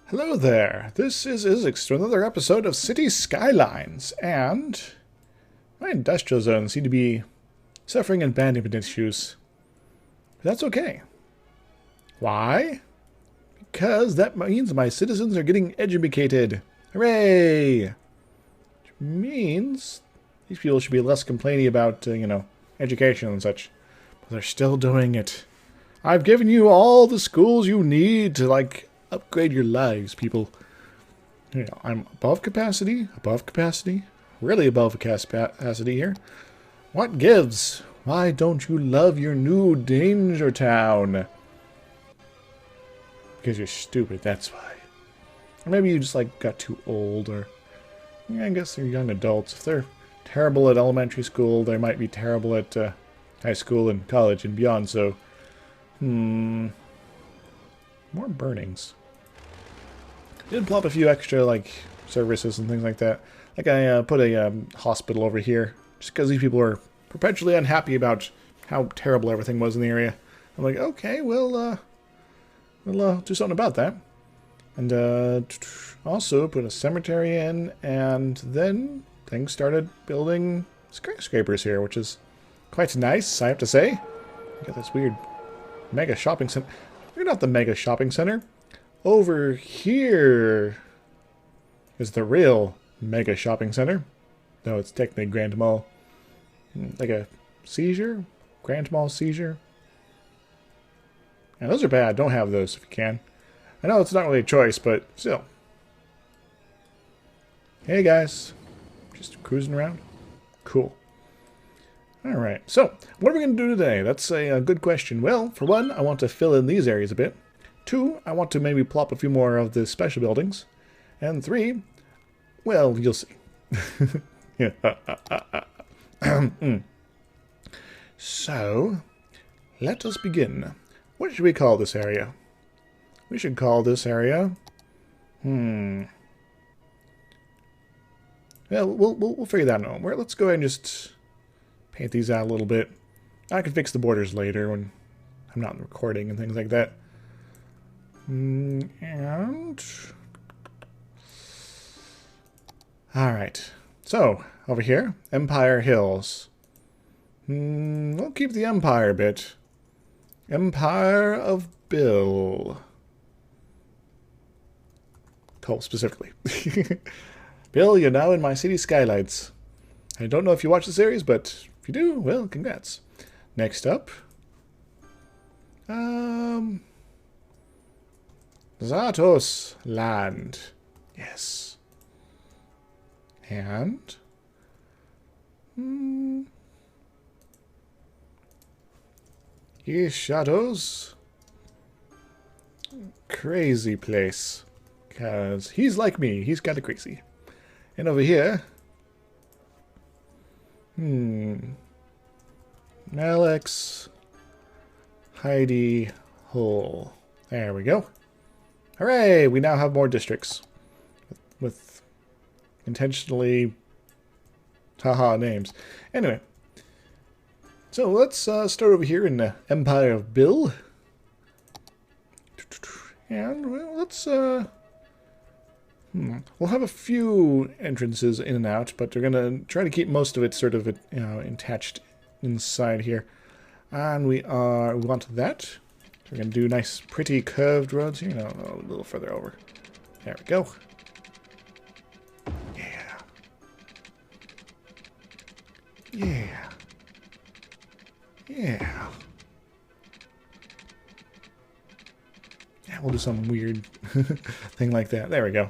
Hello there, this is Izzy to another episode of City Skylines, and my industrial zones seem to be suffering abandonment issues. But that's okay. Why? Because that means my citizens are getting educated. Hooray! Which means these people should be less complaining about, education and such. But they're still doing it. I've given you all the schools you need to, upgrade your lives, people. I'm above capacity, really above capacity here. What gives? Why don't you love your new Danger Town? Because you're stupid, that's why. Or maybe you just, got too old, or... I guess they're young adults. If they're terrible at elementary school, they might be terrible at high school and college and beyond, so... More burnings. Did plop a few extra, services and things like that. I put a hospital over here, just because these people are perpetually unhappy about how terrible everything was in the area. I'm like, okay, we'll do something about that. And also put a cemetery in, and then things started building skyscrapers here, which is quite nice, I have to say. Got this weird mega shopping center. You're not the mega shopping center. Over here is the real mega shopping center. No, it's technically Grand Mall. Like a seizure? Grand Mall seizure? And those are bad. Don't have those if you can. I know it's not really a choice, but still. Hey guys. Just cruising around? Cool. Alright, so what are we going to do today? That's a good question. Well, for one, I want to fill in these areas a bit. 2, I want to maybe plop a few more of the special buildings. And 3, well, you'll see. So, let us begin. What should we call this area? We should call this area... Well, we'll figure that out. Let's go ahead and just paint these out a little bit. I can fix the borders later when I'm not recording and things like that. And... Alright. So, over here, Empire Hills. We'll keep the Empire bit. Empire of Bill. Cole, specifically. Bill, you're now in my city Skylines. I don't know if you watch the series, but if you do, well, congrats. Next up. Zatos Land. Yes. And... He shadows. Crazy place. Because he's like me. He's kind of crazy. And over here... Alex... Heidi... Hole. There we go. Hooray! We now have more districts. With intentionally... haha names. Anyway. So let's start over here in the Empire of Bill. And, well, let's... We'll have a few entrances in and out, but we're going to try to keep most of it sort of, attached inside here. And we want that. So we're going to do nice, pretty curved roads here. No, a little further over. There we go. Yeah. Yeah. Yeah. Yeah, we'll do some weird thing like that. There we go.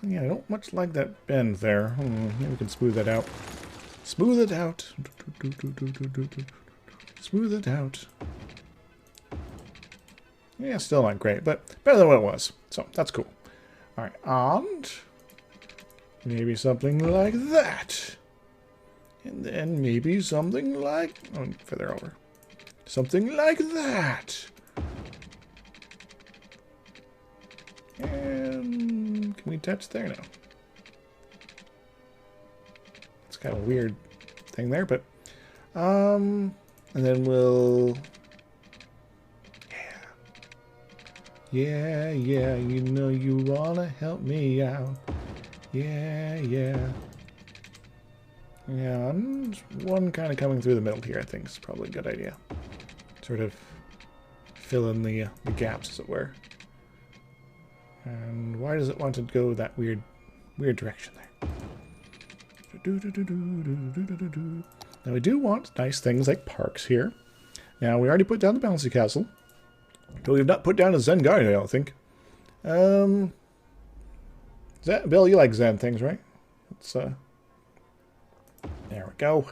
Yeah, I don't much like that bend there. Maybe we can smooth that out. Smooth it out. Smooth it out. Yeah, still not great, but better than what it was. So, that's cool. Alright, and... maybe something like that. And then maybe something like... oh, further over. Something like that. And... can we touch there? No. It's kind of a weird thing there, but... and then we'll... yeah. Yeah, yeah, you know you wanna help me out. Yeah, yeah. Yeah, one kind of coming through the middle here, I think is probably a good idea. Sort of fill in the gaps, as it were. And why does it want to go that weird direction there? Now we do want nice things like parks here. Now we already put down the bouncy castle, but we've not put down a Zen garden, I don't think. Bill, you like Zen things, right? Let's there we go.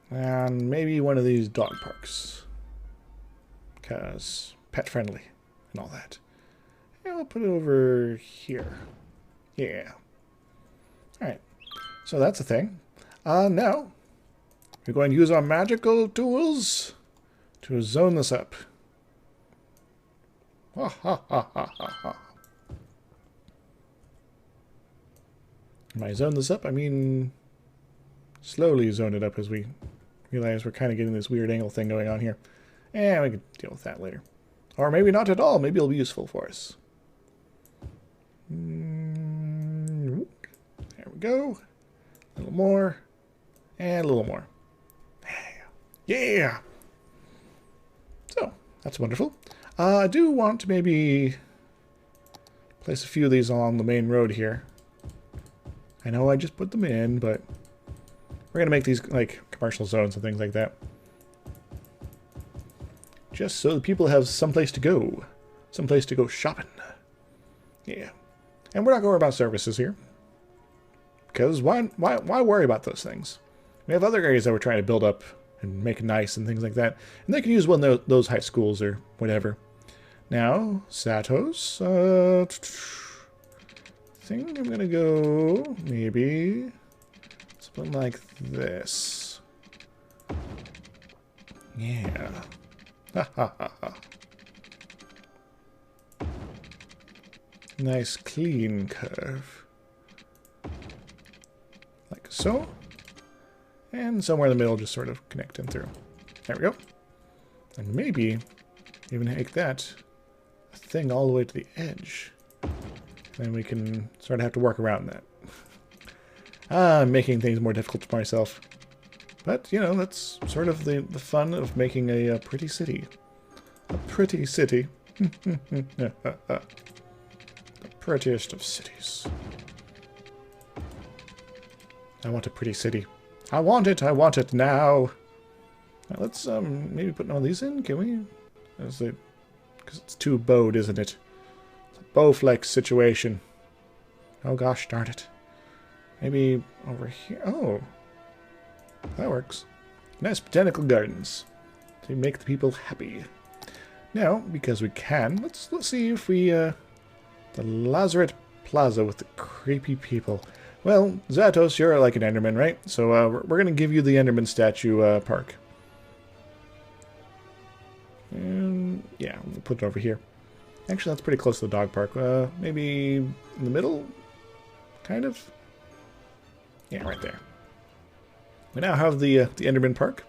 And maybe one of these dog parks, because pet friendly and all that. And we'll put it over here. Yeah. Alright. So that's a thing. Now, we're going to use our magical tools to zone this up. Ha ha ha ha ha ha. When I zone this up, I mean slowly zone it up as we realize we're kind of getting this weird angle thing going on here. And we can deal with that later. Or maybe not at all. Maybe it'll be useful for us. There we go. A little more. And a little more. Yeah! So, that's wonderful. I do want to maybe place a few of these along the main road here. I know I just put them in, but we're going to make these like commercial zones and things like that. Just so the people have someplace to go. Someplace to go shopping. Yeah. And we're not going to worry about services here. Because why worry about those things? We have other areas that we're trying to build up and make nice and things like that. And they can use one of those high schools or whatever. Now, Satos. I think I'm going to go maybe something like this. Yeah. Ha ha ha ha. Nice clean curve. Like so. And somewhere in the middle just sort of connecting through. There we go. And maybe even make that a thing all the way to the edge. Then we can sort of have to work around that. I'm making things more difficult for myself. But, you know, that's sort of the fun of making a pretty city. A pretty city. The prettiest of cities. I want a pretty city. I want it now. Now let's maybe put one of these in, can we? Because it's too bowed, isn't it? It's a Bowflex situation. Oh gosh, darn it. Maybe over here. Oh, that works. Nice botanical gardens to make the people happy. Now, because we can, let's see if we the Lazaret Plaza with the creepy people. Well, Zatos, you're like an Enderman, right? So we're going to give you the Enderman statue park. And yeah, we'll put it over here. Actually, that's pretty close to the dog park. Maybe in the middle? Kind of? Yeah, right there. We now have the Enderman park.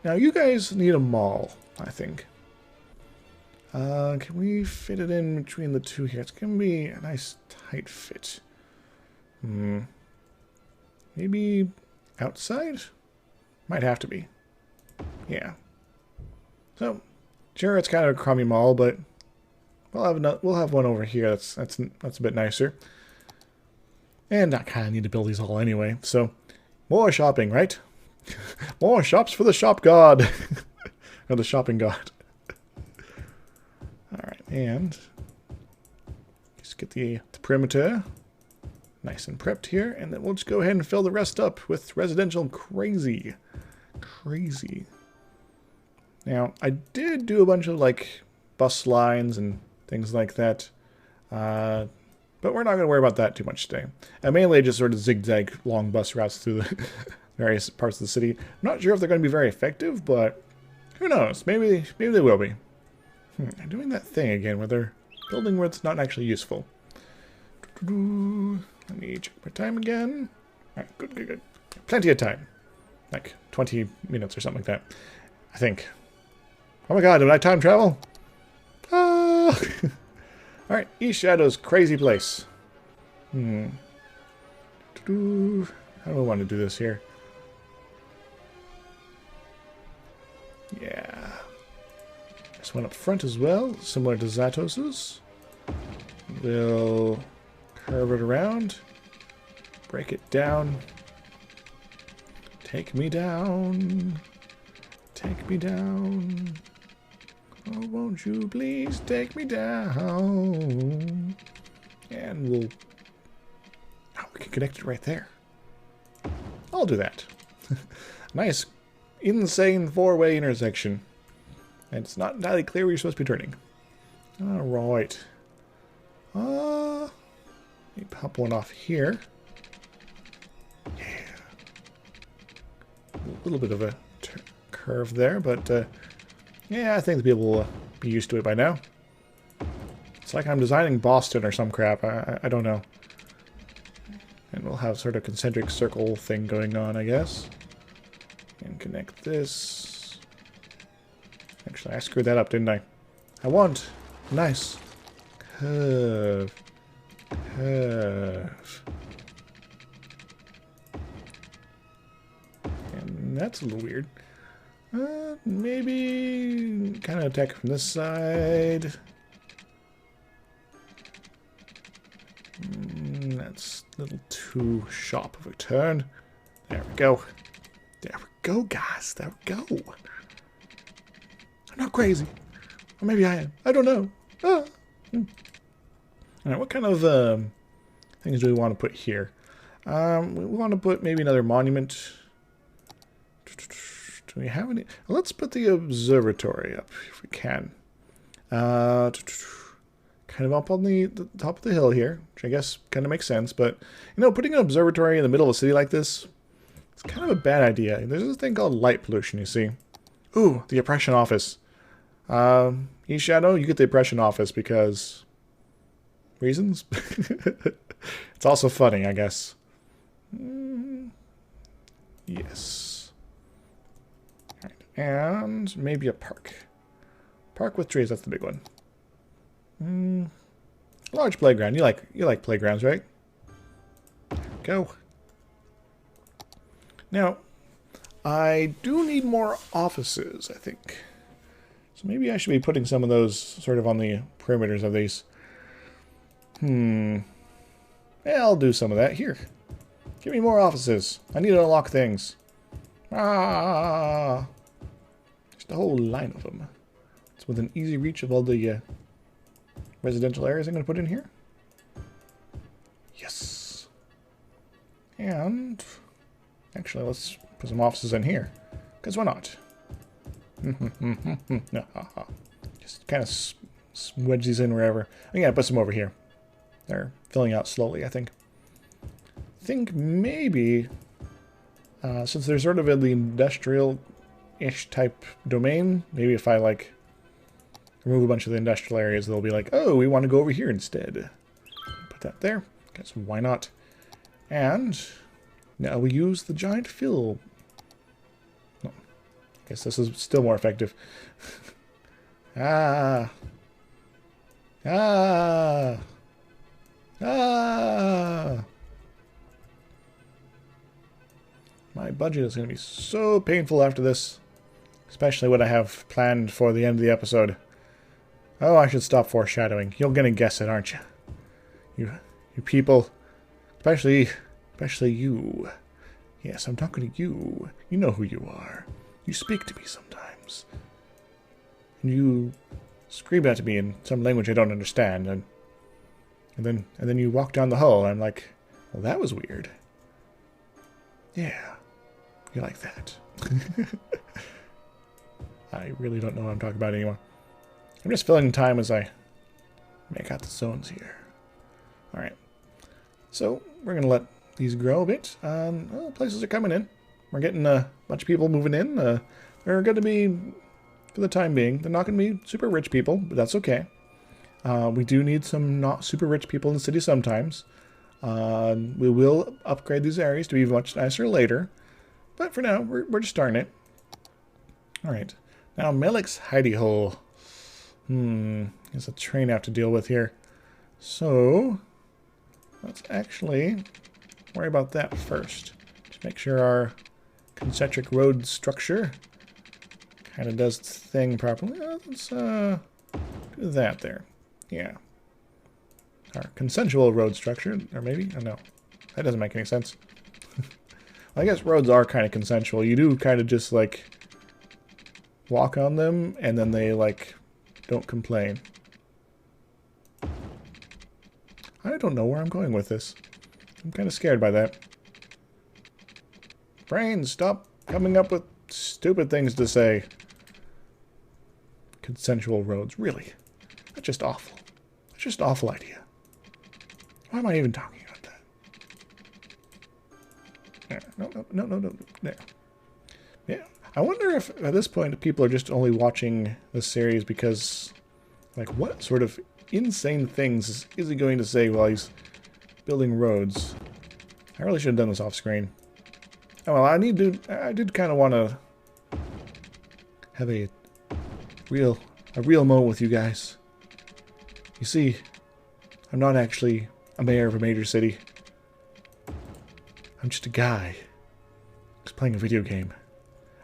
Now, you guys need a mall, I think. Can we fit it in between the two here? It's going to be a nice tight fit. Maybe outside? Might have to be. Yeah. So, sure, it's kind of a crummy mall, but we'll have one over here. That's a bit nicer. And I kind of need to build these all anyway. So, more shopping, right? More shops for the shop god, or the shopping god. All right, and just get the perimeter nice and prepped here, and then we'll just go ahead and fill the rest up with residential crazy. Now, I did do a bunch of like bus lines and things like that, but we're not going to worry about that too much today. I mainly just sort of zigzag long bus routes through the various parts of the city. I'm not sure if they're going to be very effective, but who knows? Maybe they will be. I'm doing that thing again where they're building where it's not actually useful. Let me check my time again. Alright, good. Plenty of time. Like 20 minutes or something like that. I think. Oh my god, did I time travel? Alright, East Shadow's crazy place. How do I want to do this here? Yeah. This one up front as well, similar to Zatos's. We'll curve it around. Break it down. Take me down. Take me down. Oh, won't you please take me down? And we'll... Oh, we can connect it right there. I'll do that. Nice, insane four-way intersection. And it's not entirely clear where you're supposed to be turning. Alright. Let me pop one off here. Yeah. A little bit of a curve there, but yeah, I think the people will be used to it by now. It's like I'm designing Boston or some crap. I don't know. And we'll have sort of concentric circle thing going on, I guess. And connect this. Actually, I screwed that up, didn't I? I want nice curve. Curve. And that's a little weird. Maybe kind of attack from this side. That's a little too sharp of a turn. There we go. There we go, guys. There we go. I'm not crazy. Or maybe I am. I don't know. Alright, what kind of things do we want to put here? We want to put maybe another monument. Do we have any? Well, let's put the observatory up if we can. Kind of up on the top of the hill here, which I guess kind of makes sense. But, you know, putting an observatory in the middle of a city like this, it's kind of a bad idea. There's this thing called light pollution, you see. Ooh, the oppression office. East Shadow, you get the oppression office because... reasons? It's also funny, I guess. Yes. Right. And maybe a park. Park with trees, that's the big one. Large playground. You like playgrounds, right? Go. Now, I do need more offices, I think. So maybe I should be putting some of those sort of on the perimeters of these. Yeah, I'll do some of that. Here. Give me more offices. I need to unlock things. Just a whole line of them. It's within easy reach of all the residential areas I'm going to put in here. Yes. And actually, let's put some offices in here. Because why not? Just kind of wedge these in wherever. I'm going to put some over here. They're filling out slowly, I think. I think maybe, since they're sort of in the industrial-ish type domain, maybe if I, like, remove a bunch of the industrial areas, they'll be like, oh, we want to go over here instead. Put that there. Guess why not? And now we use the giant fill. No, guess this is still more effective. Ah. My budget is going to be so painful after this. Especially what I have planned for the end of the episode. Oh, I should stop foreshadowing. You're going to guess it, aren't you? You people. Especially you. Yes, I'm talking to you. You know who you are. You speak to me sometimes. And you scream at me in some language I don't understand. And then you walk down the hall, and I'm like, well, that was weird. Yeah, you like that. I really don't know what I'm talking about anymore. I'm just filling time as I make out the zones here. Alright. So, we're going to let these grow a bit. Well, places are coming in. We're getting a bunch of people moving in. They're going to be, for the time being, they're not going to be super rich people, but that's okay. We do need some not super rich people in the city sometimes. We will upgrade these areas to be much nicer later. But for now, we're just starting it. Alright. Now, Melik's hidey hole. There's a train I have to deal with here. So, let's actually worry about that first. Just make sure our concentric road structure kind of does its thing properly. Let's do that there. Yeah. Our consensual road structure, or maybe? I don't know. That doesn't make any sense. I guess roads are kind of consensual. You do kind of just, like, walk on them, and then they, like, don't complain. I don't know where I'm going with this. I'm kind of scared by that. Brain, stop coming up with stupid things to say. Consensual roads, really? That's just awful. That's just an awful idea. Why am I even talking about that? No. There. Yeah. I wonder if at this point people are just only watching this series because, like, what sort of insane things is he going to say while he's building roads? I really should have done this off screen. Oh well, I did kind of want to have a real moment with you guys. You see, I'm not actually a mayor of a major city. I'm just a guy who's playing a video game.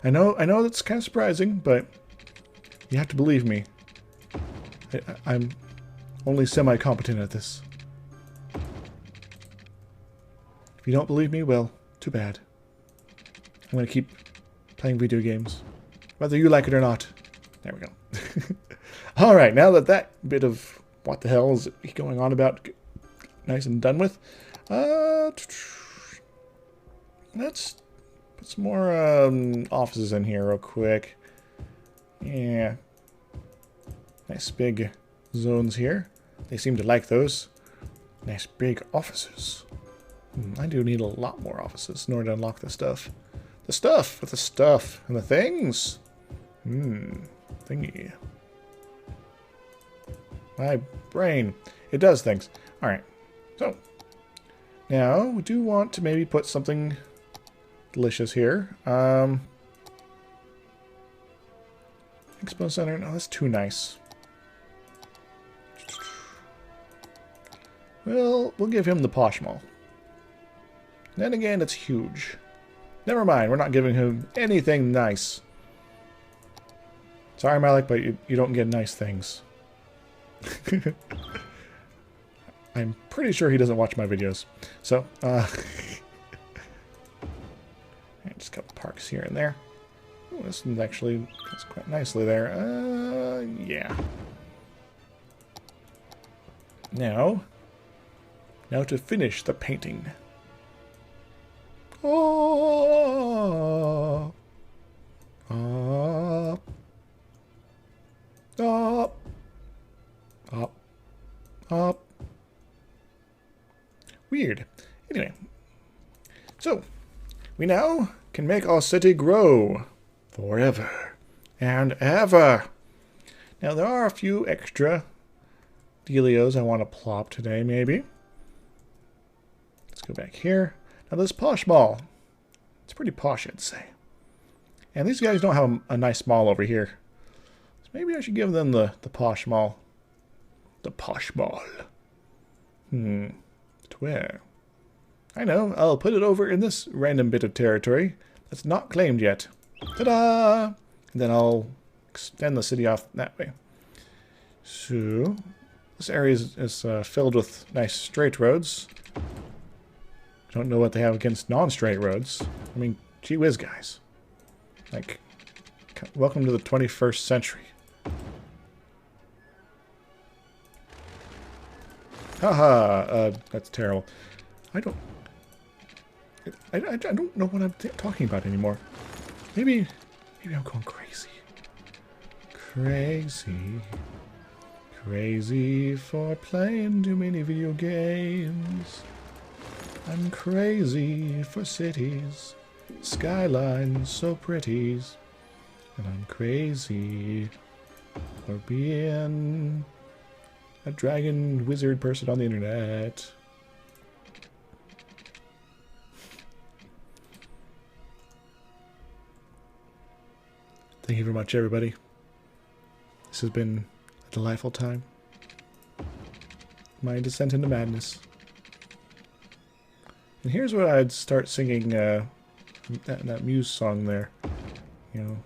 I know that's kind of surprising, but you have to believe me. I'm only semi-competent at this. If you don't believe me, well, too bad. I'm going to keep playing video games, whether you like it or not. There we go. Alright, now that bit of what the hell is going on about nice and done with, let's put some more offices in here real quick. Yeah. Nice big zones here. They seem to like those. Nice big offices. I do need a lot more offices in order to unlock the stuff. The stuff! With the stuff and the things! Thingy. My brain. It does things. Alright. So, now we do want to maybe put something delicious here. Expo Center. No, that's too nice. Well, we'll give him the Posh Mall. Then again, it's huge. Never mind, we're not giving him anything nice. Sorry, Malik, but you don't get nice things. I'm pretty sure he doesn't watch my videos. So, just got parks here and there. Ooh, this one's actually goes quite nicely there. Yeah. Now to finish the painting. Oh, up, up, up, up. Weird. Anyway, so we now can make our city grow forever and ever. Now there are a few extra dealios I want to plop today, maybe. Let's go back here. Now this Posh Mall, it's pretty posh, I'd say. And these guys don't have a nice mall over here. So maybe I should give them the Posh Mall. The Posh Mall. To where? I know, I'll put it over in this random bit of territory that's not claimed yet. Ta-da! And then I'll extend the city off that way. So, this area is filled with nice straight roads. Don't know what they have against non-straight roads. I mean, gee whiz, guys. Like, welcome to the 21st century. Haha, that's terrible. I don't know what I'm talking about anymore. Maybe I'm going crazy. Crazy for playing too many video games. I'm crazy for cities, skylines so pretties, and I'm crazy for being a dragon wizard person on the internet. Thank you very much, everybody. This has been a delightful time. My descent into madness. And here's where I'd start singing that Muse song there. You know,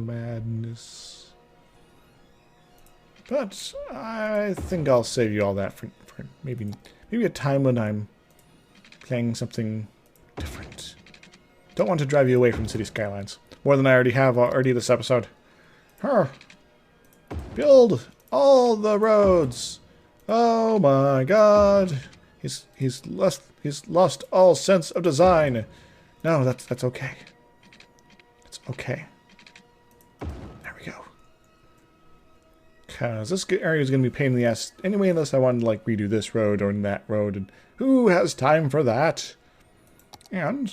madness. But I think I'll save you all that for maybe a time when I'm playing something different. Don't want to drive you away from City Skylines more than I already have this episode. Build all the roads. Oh my God. He's lost all sense of design. No, that's okay. It's okay. There we go. Because this area is going to be a pain in the ass anyway, unless I wanted to like redo this road or that road, and who has time for that? And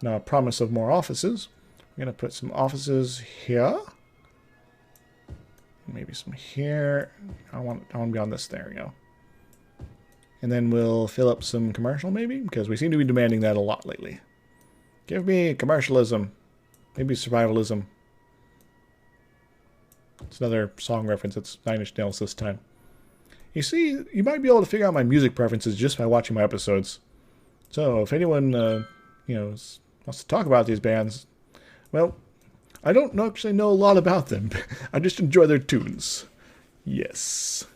now, promise of more offices. We're going to put some offices here. Maybe some here. I want to be on this. There we go. And then we'll fill up some commercial, maybe? Because we seem to be demanding that a lot lately. Give me commercialism. Maybe survivalism. It's another song reference. It's Nine Inch Nails this time. You see, you might be able to figure out my music preferences just by watching my episodes. So, if anyone, wants to talk about these bands, well, I don't actually know a lot about them. I just enjoy their tunes. Yes.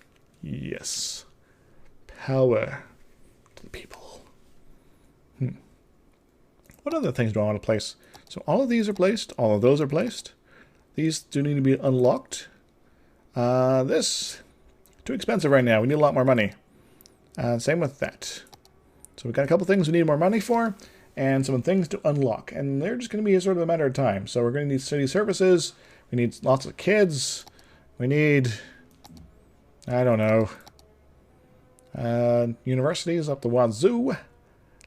Yes. Power to the people. What other things do I want to place? So all of these are placed. All of those are placed. These do need to be unlocked. This, too expensive right now. We need a lot more money. Same with that. So we've got a couple things we need more money for, and some things to unlock. And they're just going to be sort of a matter of time. So we're going to need city services. We need lots of kids. We need, I don't know, universities up the wazoo.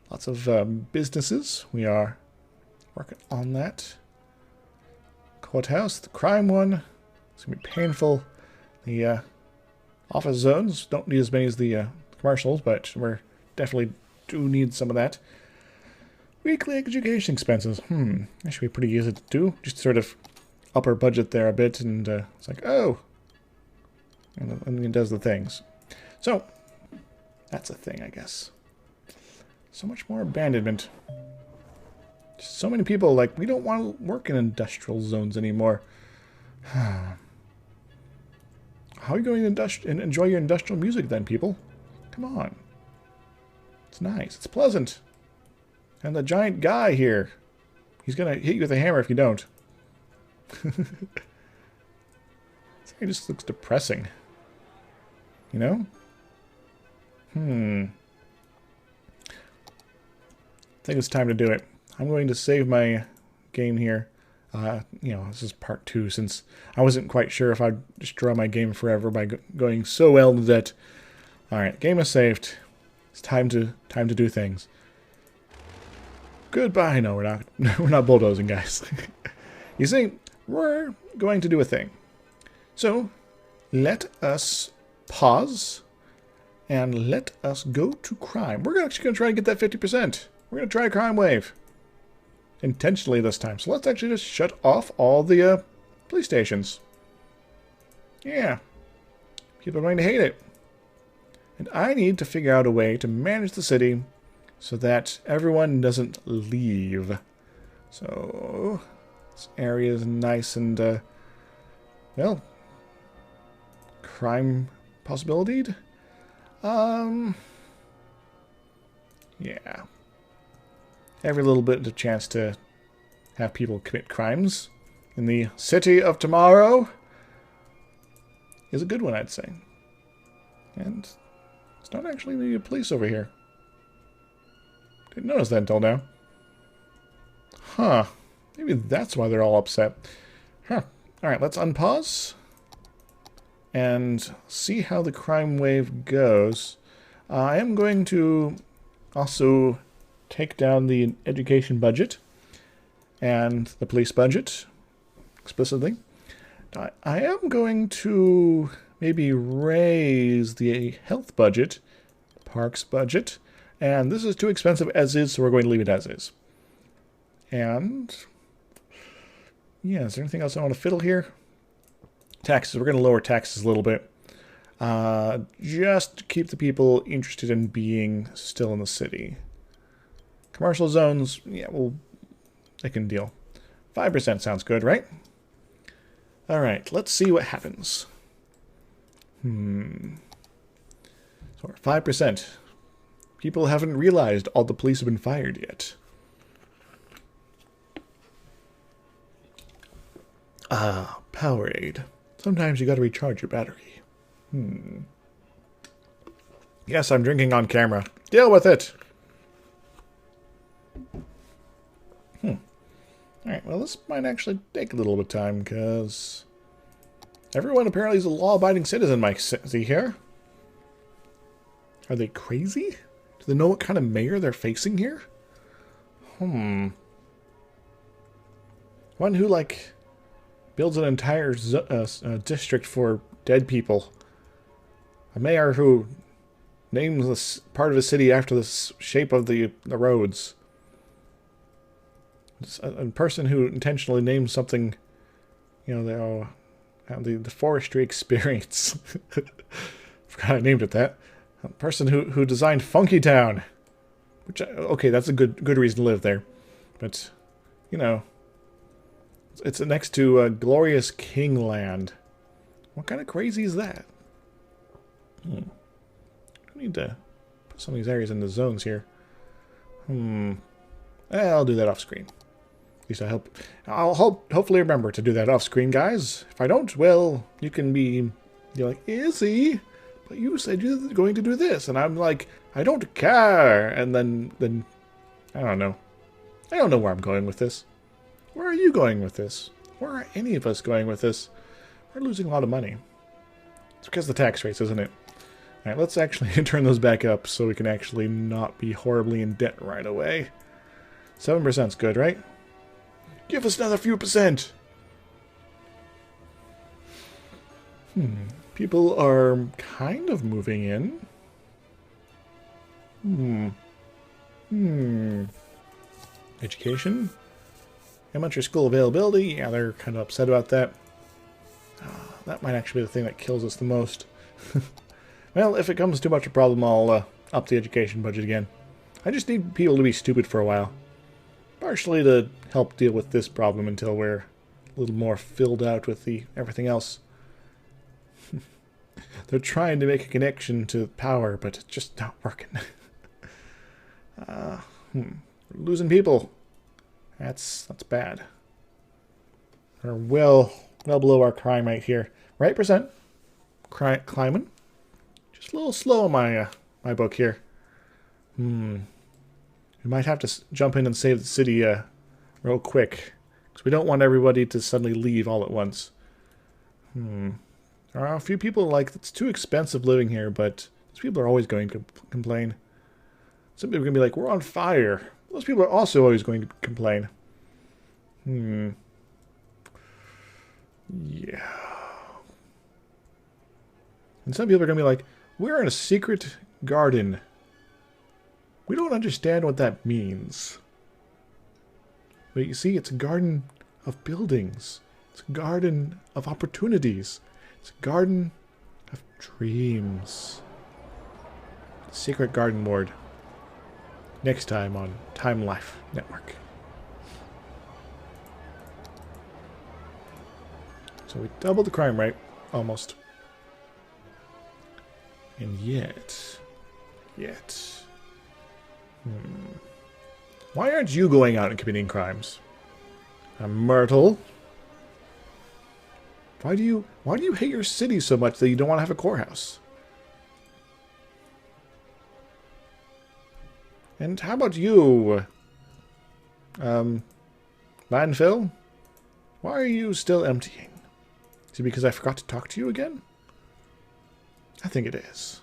Lots of businesses. We are working on that. Courthouse, the crime one. It's going to be painful. The office zones don't need as many as the commercials, but we're definitely do need some of that. Weekly education expenses. That should be pretty easy to do. Just sort of up our budget there a bit, and it's like, oh. And it does the things. So, that's a thing, I guess. So much more abandonment. So many people, like, we don't want to work in industrial zones anymore. How are you going to enjoy your industrial music then, people? Come on. It's nice. It's pleasant. And the giant guy here. He's going to hit you with a hammer if you don't. It just looks depressing. You know? I think it's time to do it. I'm going to save my game here. This is part 2, since I wasn't quite sure if I'd destroy my game forever by going so well into debt. Alright, game is saved. It's time to do things. Goodbye. No, we're not. We're not bulldozing, guys. You see, we're going to do a thing. So, let us pause and let us go to crime. We're actually going to try to get that 50%. We're going to try a crime wave. Intentionally this time. So let's actually just shut off all the police stations. Yeah. People are going to hate it. And I need to figure out a way to manage the city so that everyone doesn't leave. So, this area is nice and, well, crime possibility? Yeah. Every little bit of a chance to have people commit crimes in the city of tomorrow is a good one, I'd say. And it's not actually the police over here. Didn't notice that until now. Huh. Maybe that's why they're all upset. Huh. Alright, let's unpause and see how the crime wave goes. I am going to also take down the education budget and the police budget explicitly. I am going to maybe raise the health budget, parks budget, and this is too expensive as is, so we're going to leave it as is. And yeah, is there anything else I want to fiddle here? Taxes. We're going to lower taxes a little bit. Just to keep the people interested in being still in the city. Commercial zones, yeah, well, they can deal. 5% sounds good, right? Alright, let's see what happens. So 5%. People haven't realized all the police have been fired yet. Powerade. Sometimes you gotta recharge your battery. Yes, I'm drinking on camera. Deal with it! Alright, well this might actually take a little bit of time, because everyone apparently is a law-abiding citizen, Mike. See here? Are they crazy? Do they know what kind of mayor they're facing here? One who, like, builds an entire district for dead people. A mayor who names this part of a city after the shape of the roads. A person who intentionally names something, you know, the forestry experience. Forgot I named it that. A person who designed Funky Town. Which, okay, that's a good reason to live there. But, you know, it's next to Glorious Kingland. What kind of crazy is that? I need to put some of these areas into zones here. I'll do that off screen. At least I'll hopefully remember to do that off screen, guys. If I don't, well, you're like, Izzy, but you said you were going to do this, and I'm like, I don't care. And then I don't know. I don't know where I'm going with this. Where are you going with this? Where are any of us going with this? We're losing a lot of money. It's because of the tax rates, isn't it? Alright, let's actually turn those back up so we can actually not be horribly in debt right away. 7%'s good, right? Give us another few percent! People are kind of moving in. Education? Elementary school availability? Yeah, they're kind of upset about that. That might actually be the thing that kills us the most. Well, if it comes too much of a problem, I'll up the education budget again. I just need people to be stupid for a while. Partially to help deal with this problem until we're a little more filled out with everything else. They're trying to make a connection to power, but it's just not working. We're losing people. That's bad. We're well below our crime rate here. Right percent? Climbing? Just a little slow in my book here. We might have to jump in and save the city real quick. Because we don't want everybody to suddenly leave all at once. There are a few people like, it's too expensive living here, but those people are always going to complain. Some people are going to be like, we're on fire. Those people are also always going to complain. Yeah. And some people are going to be like, we're in a secret garden. We don't understand what that means. But you see, it's a garden of buildings. It's a garden of opportunities. It's a garden of dreams. Secret Garden Ward. Next time on Time Life Network. So we doubled the crime rate. Almost. And yet... Why aren't you going out and committing crimes? Myrtle? Why do you hate your city so much that you don't want to have a courthouse? And how about you? Landfill? Why are you still emptying? Is it because I forgot to talk to you again? I think it is.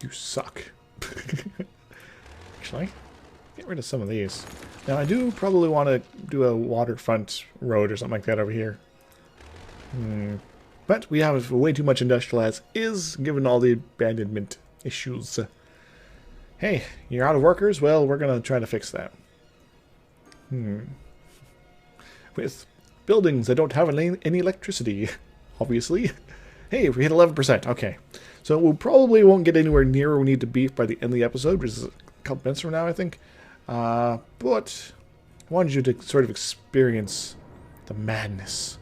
You suck. Actually, get rid of some of these. Now, I do probably want to do a waterfront road or something like that over here. But we have way too much industrial as is, given all the abandonment issues. Hey, you're out of workers? Well, we're going to try to fix that. With buildings that don't have any electricity, obviously. Hey, we hit 11%. Okay. So we probably won't get anywhere near where we need to be by the end of the episode, which is a couple minutes from now, I think. But I wanted you to sort of experience the madness.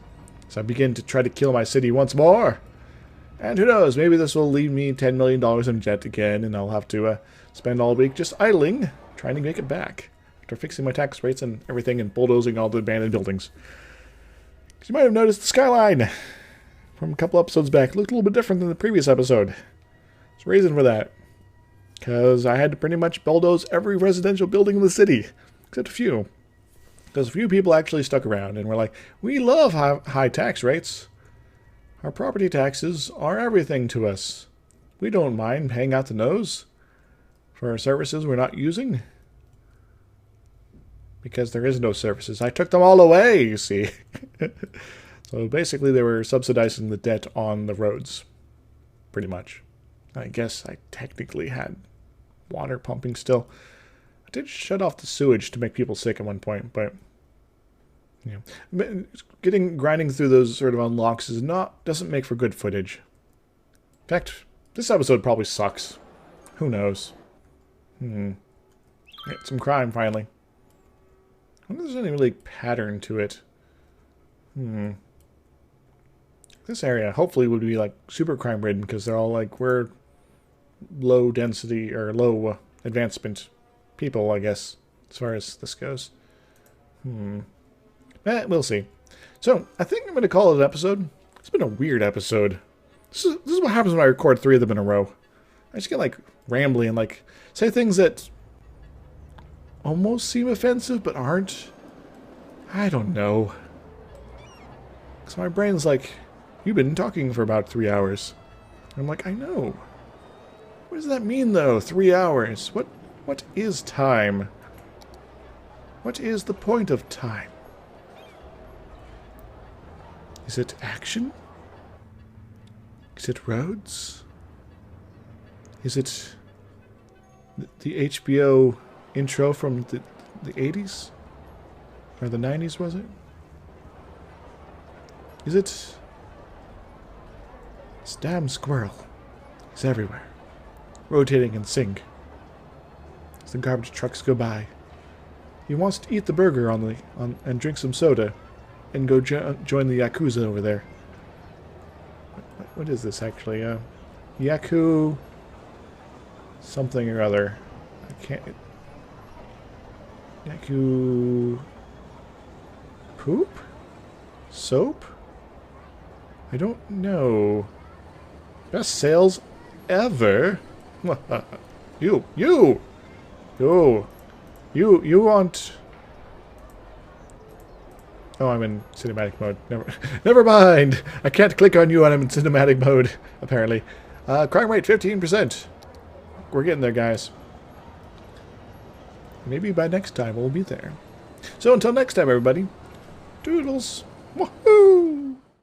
So I begin to try to kill my city once more. And who knows, maybe this will leave me $10 million in debt again, and I'll have to spend all week just idling, trying to make it back. After fixing my tax rates and everything and bulldozing all the abandoned buildings. Because you might have noticed the skyline from a couple episodes back looked a little bit different than the previous episode. There's a reason for that. Because I had to pretty much bulldoze every residential building in the city, except a few. Because a few people actually stuck around and were like, we love high tax rates. Our property taxes are everything to us. We don't mind paying out the nose for services we're not using. Because there is no services. I took them all away, you see. So basically they were subsidizing the debt on the roads. Pretty much. I guess I technically had water pumping still. I did shut off the sewage to make people sick at one point, but yeah, grinding through those sort of unlocks doesn't make for good footage. In fact, this episode probably sucks. Who knows? Some crime finally. I wonder if there's any really pattern to it. This area hopefully would be like super crime ridden because they're all like we're low density or low advancement people, I guess, as far as this goes. We'll see. So, I think I'm going to call it an episode. It's been a weird episode. This is what happens when I record 3 of them in a row. I just get, like, rambly and, like, say things that almost seem offensive, but aren't. I don't know. Because my brain's like, you've been talking for about 3 hours. I'm like, I know. What does that mean, though? 3 hours? What is time? What is the point of time? Is it action? Is it roads? Is it the HBO intro from the 80s? Or the 90s, was it? Is it... This damn squirrel is everywhere, rotating in sync as the garbage trucks go by. He wants to eat the burger and drink some soda and go join the Yakuza over there. What is this actually? Yaku something or other. I can't... Yaku... Poop? Soap? I don't know. Best sales ever? You want... Oh, I'm in cinematic mode. Never mind. I can't click on you when I'm in cinematic mode, apparently. Crime rate, 15%. We're getting there, guys. Maybe by next time we'll be there. So until next time, everybody. Doodles.